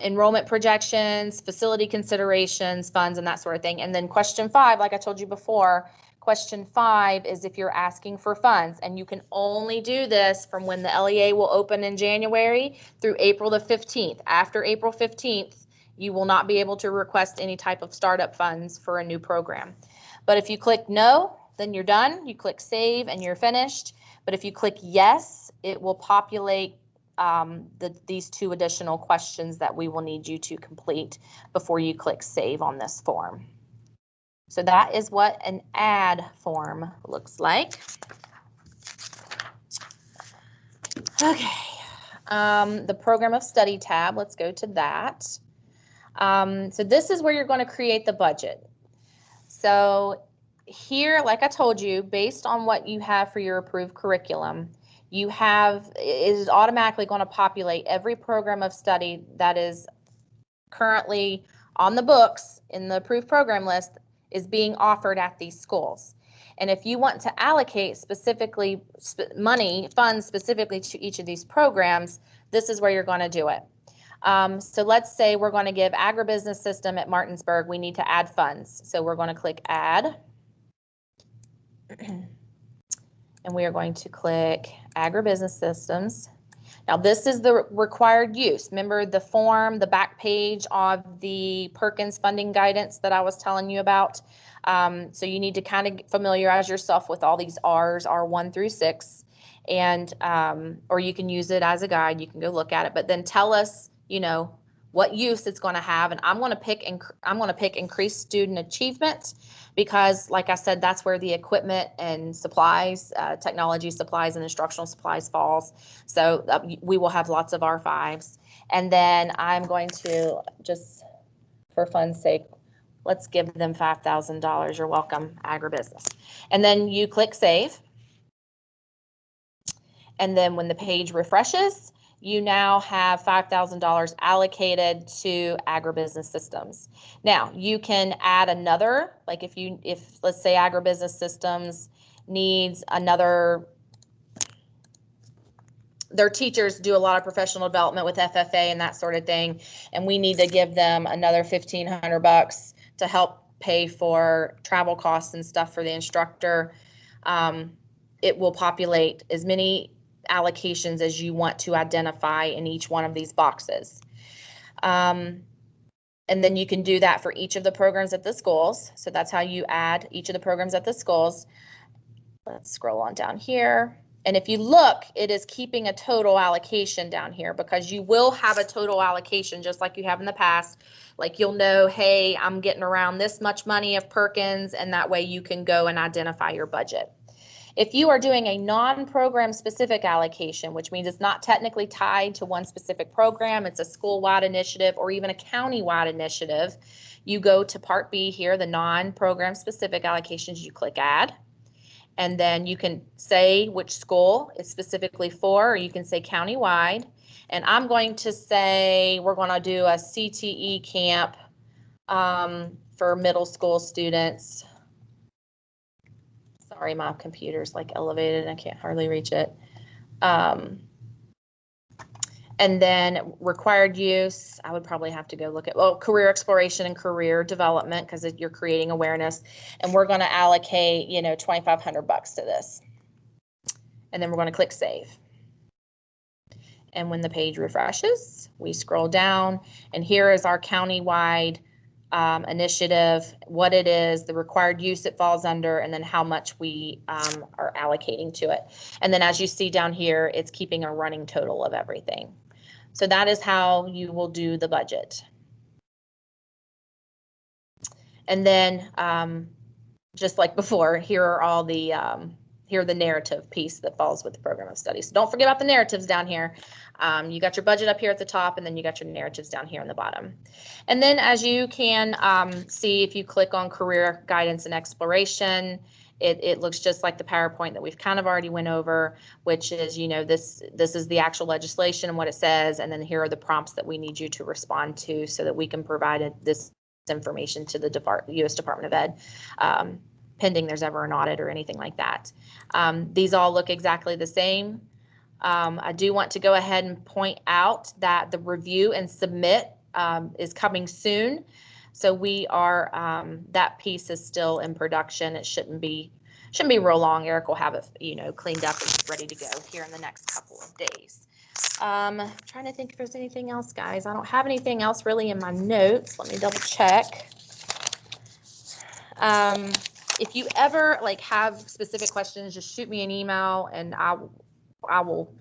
enrollment projections, facility considerations, funds, and that sort of thing. And then question 5, like I told you before, question 5 is if you're asking for funds, and you can only do this from when the LEA will open in January through April the 15th. After April 15th, you will not be able to request any type of startup funds for a new program. But if you click no, then you're done. You click save and you're finished. But if you click yes, it will populate these 2 additional questions that we will need you to complete before you click save on this form. So that is what an add form looks like. Okay, the program of study tab, let's go to that. So this is where you're going to create the budget. So here, like I told you, based on what you have for your approved curriculum, you have, it is automatically going to populate every program of study that is currently on the books in the approved program list is being offered at these schools. And if you want to allocate specifically funds specifically to each of these programs, this is where you're going to do it. So let's say we're going to give agribusiness system at Martinsburg. We need to add funds. So we're going to click add. And we are going to click agribusiness systems. Now this is the required use. Remember the form, the back page of the Perkins funding guidance that I was telling you about. So you need to kind of familiarize yourself with all these R's, R1 through 6. And, or you can use it as a guide. You can go look at it, but then tell us, you know, what use it's going to have. And I'm going to pick increased student achievement because, like I said, that's where the equipment and supplies, technology supplies and instructional supplies falls. So we will have lots of R5s. And then I'm going to, just for fun's sake, let's give them $5,000. You're welcome, agribusiness. And then you click save. And then when the page refreshes, you now have $5,000 allocated to agribusiness systems. Now you can add another, like if let's say agribusiness systems needs another, their teachers do a lot of professional development with FFA and that sort of thing, and we need to give them another $1,500 to help pay for travel costs and stuff for the instructor. It will populate as many allocations as you want to identify in each one of these boxes. And then you can do that for each of the programs at the schools. So that's how you add each of the programs at the schools. Let's scroll on down here. And if you look, it is keeping a total allocation down here because you will have a total allocation just like you have in the past. Like you'll know, hey, I'm getting around this much money of Perkins, and that way you can go and identify your budget. If you are doing a non-program specific allocation, which means it's not technically tied to one specific program, it's a school-wide initiative or even a county-wide initiative, you go to Part B here, the non-program specific allocations, you click Add. And then you can say which school it's specifically for, or you can say countywide. And I'm going to say we're going to do a CTE camp for middle school students. Sorry, my computer's like elevated. I can't hardly reach it. And then required use, I would probably have to go look at, well, career exploration and career development, because you're creating awareness. And we're going to allocate, you know, $2,500 to this. And then we're going to click save. And when the page refreshes, we scroll down, and here is our countywide initiative, what it is, the required use it falls under, and then how much we are allocating to it. And then as you see down here, it's keeping a running total of everything. So that is how you will do the budget. And then just like before, here are all the here the narrative piece that falls with the program of study. So don't forget about the narratives down here. You got your budget up here at the top, and then you got your narratives down here on the bottom. And then as you can see, if you click on career guidance and exploration, it looks just like the PowerPoint that we've kind of already went over, which is, you know, this is the actual legislation and what it says, and then here are the prompts that we need you to respond to so that we can provide this information to the U.S. Department of Ed, pending there's ever an audit or anything like that. These all look exactly the same. I do want to go ahead and point out that the review and submit is coming soon. So we are, that piece is still in production. It shouldn't be real long. Eric will have it, you know, cleaned up and ready to go here in the next couple of days. Trying to think if there's anything else, guys. I don't have anything else really in my notes. Let me double check. If you ever like have specific questions, just shoot me an email and I will.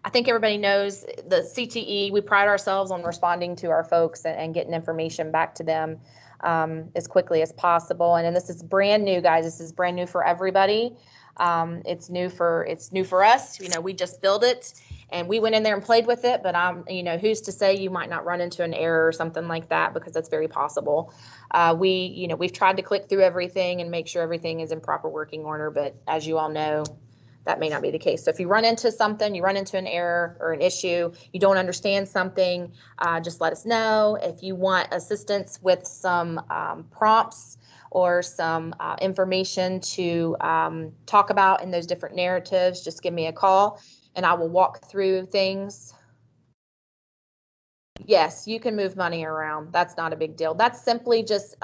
I think everybody knows the CTE, we pride ourselves on responding to our folks and getting information back to them as quickly as possible. And this is brand new, guys. This is brand new for everybody. It's new for us. You know, we just built it and we went in there and played with it. But you know, who's to say you might not run into an error or something like that, because that's very possible. We've tried to click through everything and make sure everything is in proper working order. But as you all know, that may not be the case. So if you run into something, you run into an error or an issue, you don't understand something, just let us know. If you want assistance with some prompts or some information to talk about in those different narratives, just give me a call and I will walk through things. Yes, you can move money around. That's not a big deal. That's simply just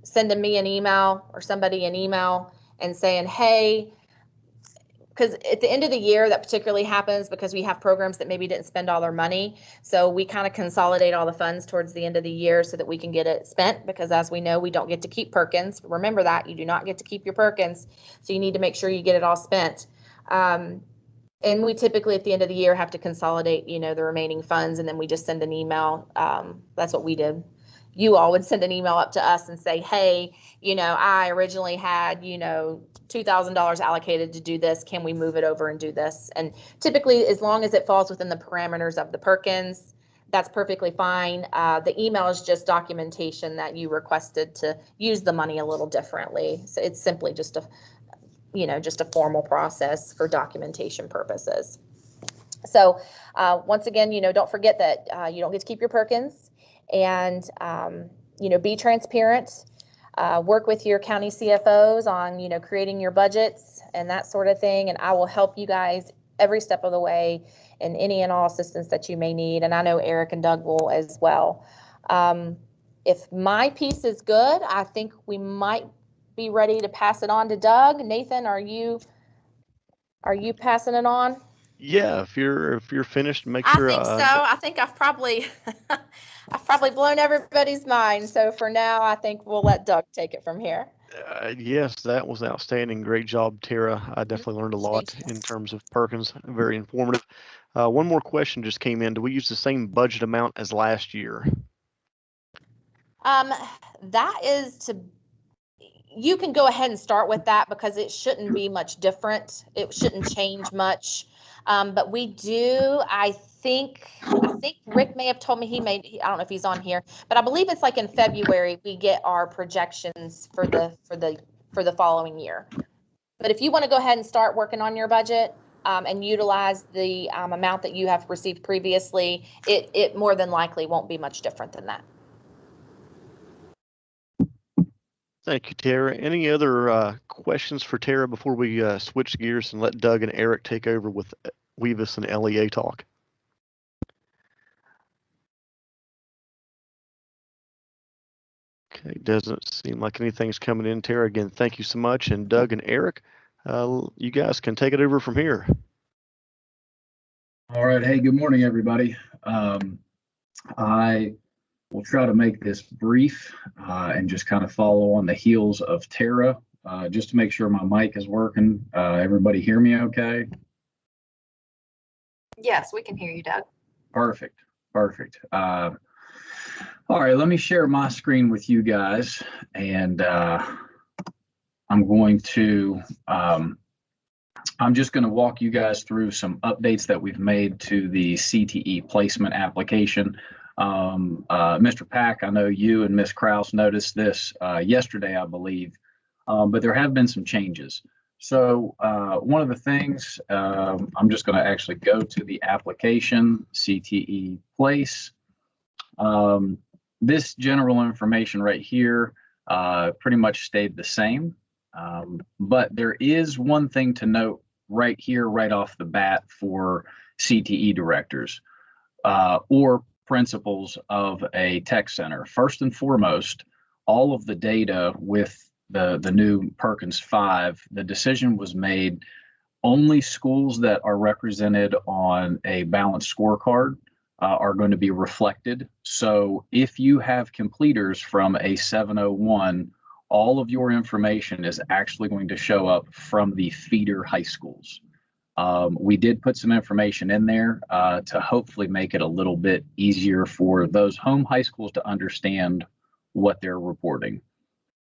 sending me an email or somebody an email and saying, hey, because at the end of the year, that particularly happens because we have programs that maybe didn't spend all their money. So we kind of consolidate all the funds towards the end of the year so that we can get it spent, because as we know, we don't get to keep Perkins. Remember that, you do not get to keep your Perkins. So you need to make sure you get it all spent. And we typically at the end of the year have to consolidate, you know, the remaining funds, and then we just send an email. That's what we did. You all would send an email up to us and say, hey, you know, I originally had, you know, $2,000 allocated to do this. Can we move it over and do this? And typically, as long as it falls within the parameters of the Perkins, that's perfectly fine. The email is just documentation that you requested to use the money a little differently. So it's simply just a formal process for documentation purposes. So once again, you know, don't forget that you don't get to keep your Perkins. And, you know, be transparent, work with your county CFOs on, you know, creating your budgets and that sort of thing. And I will help you guys every step of the way in any and all assistance that you may need. And I know Eric and Doug will as well. If my piece is good, I think we might be ready to pass it on to Doug. Nathan, are you passing it on? Yeah, if you're finished, make I sure. think so. I think I've probably blown everybody's mind. So for now, I think we'll let Doug take it from here. Yes, that was outstanding. Great job, Tara. I definitely learned a lot in terms of Perkins. Very informative. One more question just came in. Do we use the same budget amount as last year? That is you can go ahead and start with that because it shouldn't be much different. It shouldn't change much. But we do, I think Rick may have told me I don't know if he's on here, but I believe it's like in February we get our projections for the following year. But if you want to go ahead and start working on your budget and utilize the amount that you have received previously, it more than likely won't be much different than that. Thank you, Tara. Any other questions for Tara before we switch gears and let Doug and Eric take over with Weavis and LEA talk? Okay, doesn't seem like anything's coming in. Tara, again, thank you so much. And Doug and Eric, you guys can take it over from here. All right. Hey, good morning, everybody. I will try to make this brief and just kind of follow on the heels of Tara, just to make sure my mic is working. Everybody hear me okay? Yes, we can hear you, Doug. Perfect. Perfect. All right, let me share my screen with you guys, and I'm just going to walk you guys through some updates that we've made to the CTE placement application. Mr. Pack, I know you and Ms. Krause noticed this yesterday, I believe, but there have been some changes. So one of the things, I'm just going to actually go to the application, CTE place. This general information right here pretty much stayed the same, but there is one thing to note right here, right off the bat for CTE directors or principals of a tech center. First and foremost, all of the data with the new Perkins 5, the decision was made only schools that are represented on a balanced scorecard are going to be reflected. So if you have completers from a 701, all of your information is actually going to show up from the feeder high schools. We did put some information in there to hopefully make it a little bit easier for those home high schools to understand what they're reporting.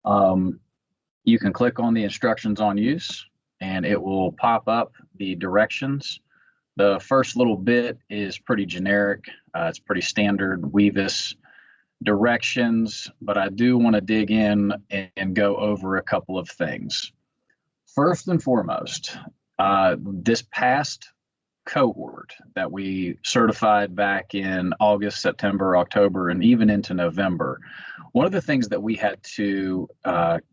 You can click on the instructions on use and it will pop up the directions. The first little bit is pretty generic. It's pretty standard Weavis directions, but I do want to dig in and go over a couple of things. First and foremost, this past cohort that we certified back in August, September, October, and even into November, one of the things that we had to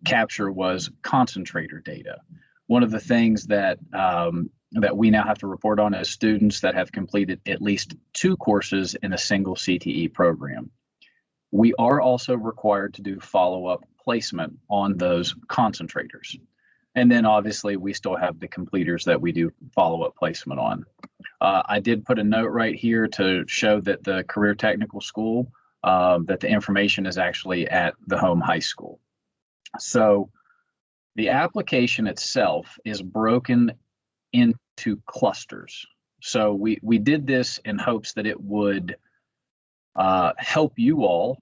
capture was concentrator data. One of the things that that we now have to report on as students that have completed at least 2 courses in a single CTE program. We are also required to do follow-up placement on those concentrators. And then obviously we still have the completers that we do follow-up placement on. I did put a note right here to show that the career technical school, that the information is actually at the home high school. So the application itself is broken into clusters. So we did this in hopes that it would help you all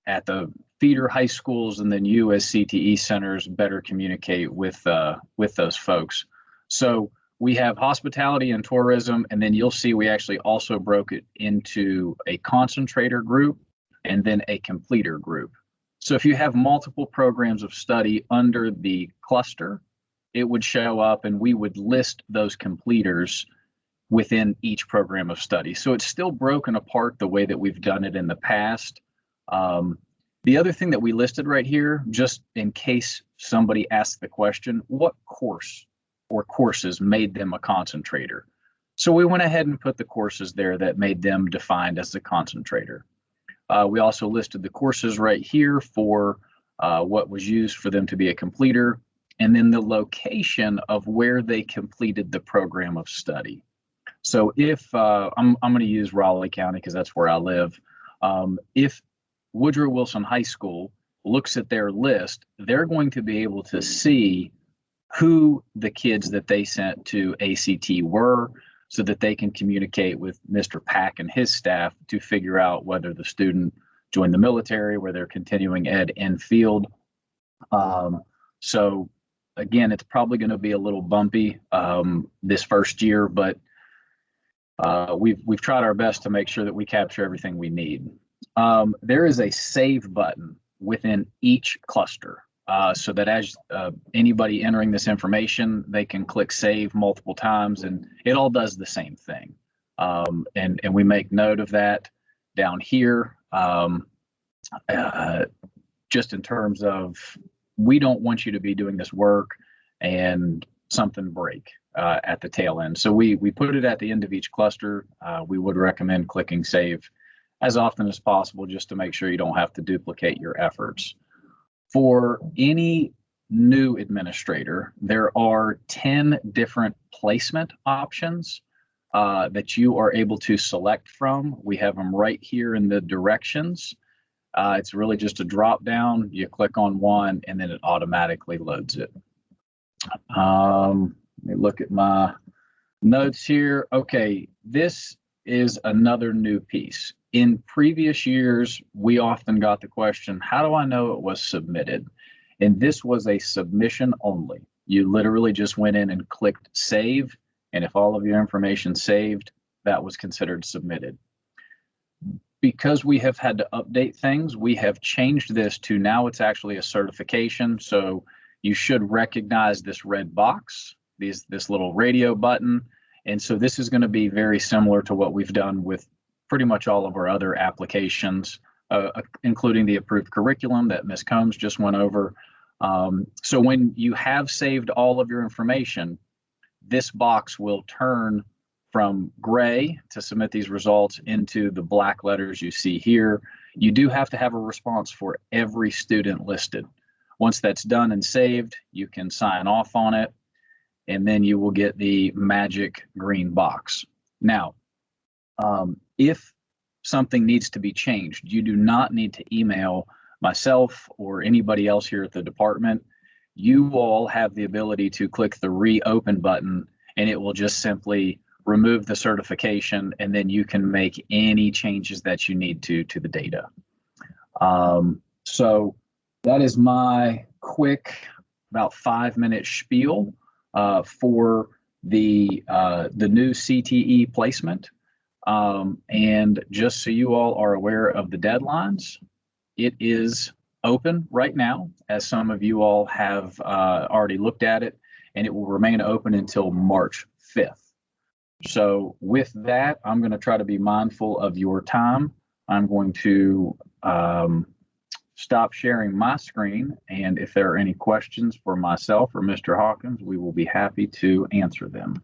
at the feeder high schools and then you as CTE centers better communicate with those folks. So we have hospitality and tourism, and then you'll see we actually also broke it into a concentrator group and then a completer group. So if you have multiple programs of study under the cluster, it would show up and we would list those completers within each program of study. So it's still broken apart the way that we've done it in the past. The other thing that we listed right here, just in case somebody asks the question, what course or courses made them a concentrator? So we went ahead and put the courses there that made them defined as a concentrator. We also listed the courses right here for what was used for them to be a completer, and then the location of where they completed the program of study. So if I'm going to use Raleigh County because that's where I live. If Woodrow Wilson High School looks at their list, they're going to be able to see who the kids that they sent to ACT were, so that they can communicate with Mr. Pack and his staff to figure out whether the student joined the military, where they're continuing ed in field. So again, it's probably going to be a little bumpy this first year, but we've tried our best to make sure that we capture everything we need. There is a save button within each cluster. so that as anybody entering this information, they can click save multiple times, and it all does the same thing. And we make note of that down here, just in terms of, we don't want you to be doing this work and something break at the tail end. So we put it at the end of each cluster. We would recommend clicking save as often as possible, just to make sure you don't have to duplicate your efforts. For any new administrator, there are 10 different placement options that you are able to select from. We have them right here in the directions. It's really just a drop down. You click on one and then it automatically loads it. Let me look at my notes here. Okay, this is another new piece. In previous years, we often got the question, how do I know it was submitted? And this was a submission only. You literally just went in and clicked save, and if all of your information saved, that was considered submitted. Because we have had to update things, we have changed this to now it's actually a certification. So you should recognize this red box, this little radio button. And so this is going to be very similar to what we've done with pretty much all of our other applications, including the approved curriculum that Ms. Combs just went over. So when you have saved all of your information, this box will turn from gray to submit these results into the black letters you see here. You do have to have a response for every student listed. Once that's done and saved, you can sign off on it, and then you will get the magic green box. Now, if something needs to be changed, you do not need to email myself or anybody else here at the department. You all have the ability to click the reopen button, and it will just simply remove the certification, and then you can make any changes that you need to the data. So that is my quick, about 5-minute spiel for the new CTE placement. And just so you all are aware of the deadlines, it is open right now, as some of you all have already looked at it, and it will remain open until March 5th. So with that, I'm going to try to be mindful of your time. I'm going to stop sharing my screen, and if there are any questions for myself or Mr. Hawkins, we will be happy to answer them.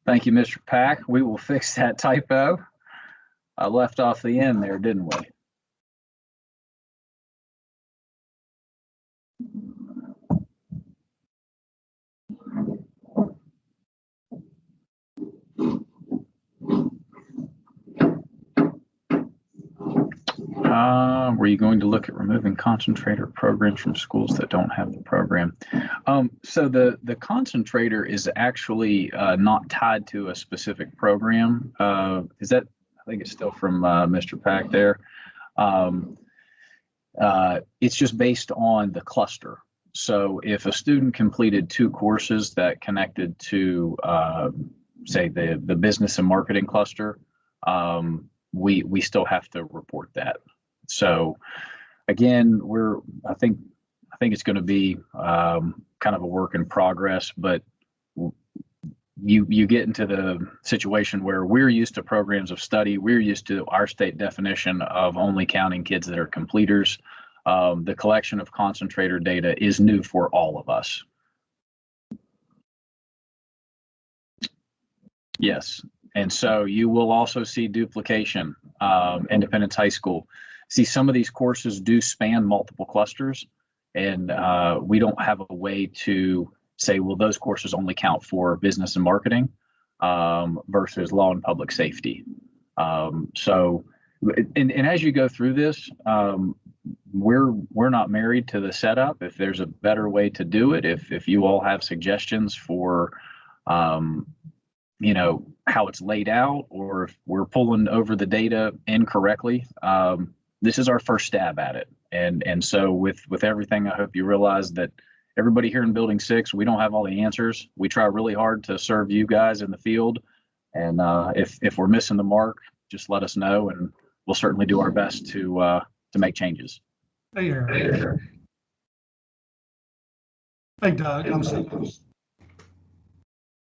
Thank you, Mr. Pack. We will fix that typo. I left off the end there, didn't we? Were you going to look at removing concentrator programs from schools that don't have the program? So the concentrator is actually not tied to a specific program. Is that, I think it's still from Mr. Pack there. It's just based on the cluster. So if a student completed 2 courses that connected to, say, the business and marketing cluster, we still have to report that. So again, I think it's going to be kind of a work in progress, but you get into the situation where we're used to programs of study. We're used to our state definition of only counting kids that are completers. The collection of concentrator data is new for all of us. Yes. And so you will also see duplication. Independence High School. See, some of these courses do span multiple clusters, and we don't have a way to say, well, those courses only count for business and marketing versus law and public safety. So, and as you go through this, we're not married to the setup. If there's a better way to do it, if you all have suggestions for, you know, how it's laid out, or if we're pulling over the data incorrectly, this is our first stab at it. And so with everything, I hope you realize that everybody here in Building 6, we don't have all the answers. We try really hard to serve you guys in the field, And if we're missing the mark, just let us know, and we'll certainly do our best to make changes. Hey, Aaron. Hey, Doug. I'm sorry.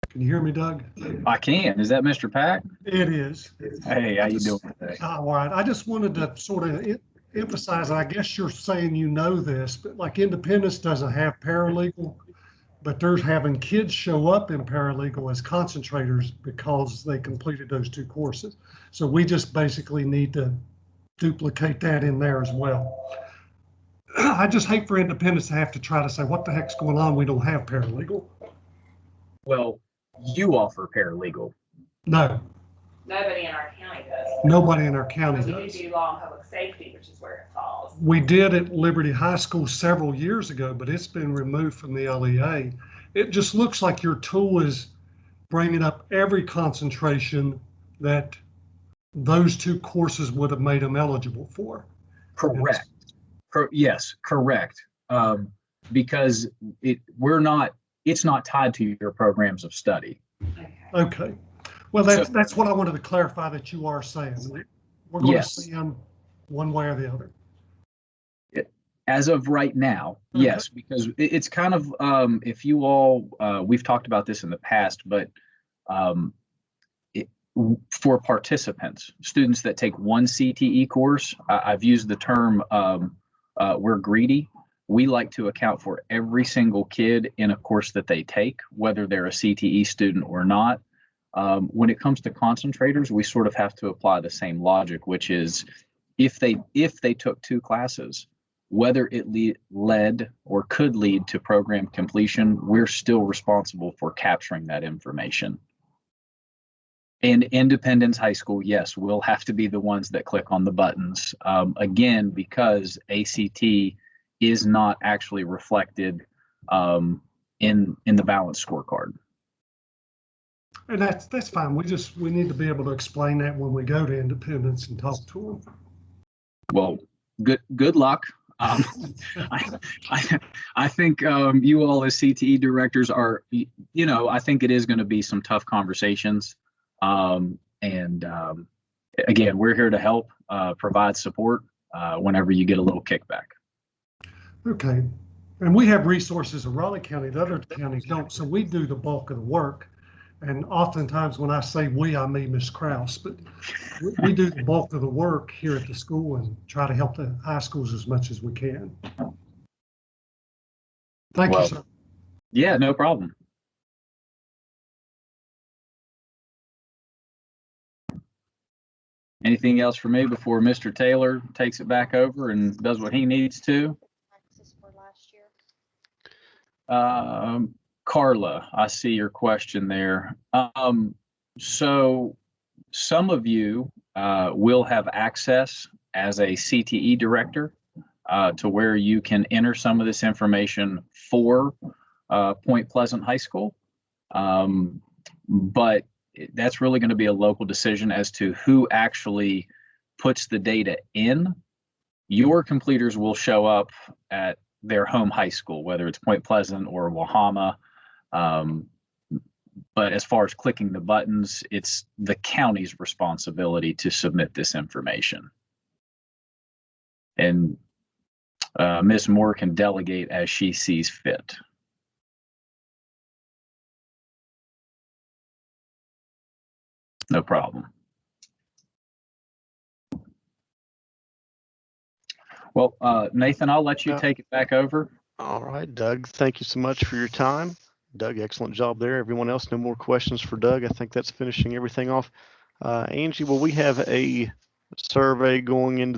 Can you hear me, Doug? I can. Is that Mr. Pack? It is. Hey, how you doing today? All right. I just wanted to sort of emphasize, I guess you're saying you know this, but like Independence doesn't have paralegal, but they're having kids show up in paralegal as concentrators because they completed those 2 courses. So we just basically need to duplicate that in there as well. I just hate for Independence to have to try to say, what the heck's going on? We don't have paralegal. Well, you offer paralegal. No, Nobody in our county does. nobody in our county We does. do law and public safety, which is where it falls. We did at Liberty High School several years ago, but it's been removed from the LEA. It just looks like your tool is bringing up every concentration that those 2 courses would have made them eligible for. Correct. Yes, correct. Because it's not tied to your programs of study. Okay. Well, that's what I wanted to clarify, that you are saying. We're going to see them one way or the other. As of right now, Okay. yes, because it's kind of, if you all, we've talked about this in the past, but for participants, students that take 1 CTE course, I've used the term, we're greedy. We like to account for every single kid in a course that they take, whether they're a CTE student or not. When it comes to concentrators, we sort of have to apply the same logic, which is if they took 2 classes, whether it led or could lead to program completion, we're still responsible for capturing that information. And Independence High School, yes, will have to be the ones that click on the buttons. Again, because ACT is not actually reflected in the balance scorecard. And that's fine. We need to be able to explain that when we go to Independence and talk to them. Well, good luck. I think you all as CTE directors are, I think it is going to be some tough conversations. Again, we're here to help provide support whenever you get a little kickback. Okay. And we have resources in Raleigh County that other counties don't. So we do the bulk of the work. And oftentimes when I say we, I mean Ms. Krause, but we do the bulk of the work here at the school and try to help the high schools as much as we can. Thank you, sir. Yeah, no problem. Anything else for me before Mr. Taylor takes it back over and does what he needs to? Carla, I see your question there. So some of you will have access as a CTE director to where you can enter some of this information for Point Pleasant High School. But that's really going to be a local decision as to who actually puts the data in. Your completers will show up at their home high school, whether it's Point Pleasant or Wahama. But as far as clicking the buttons, it's the county's responsibility to submit this information. And Ms. Moore can delegate as she sees fit. No problem. Well, Nathan, I'll let you take it back over. All right, Doug, thank you so much for your time. Doug, excellent job there. Everyone else, no more questions for Doug. I think that's finishing everything off. Angie, will we have a survey going into the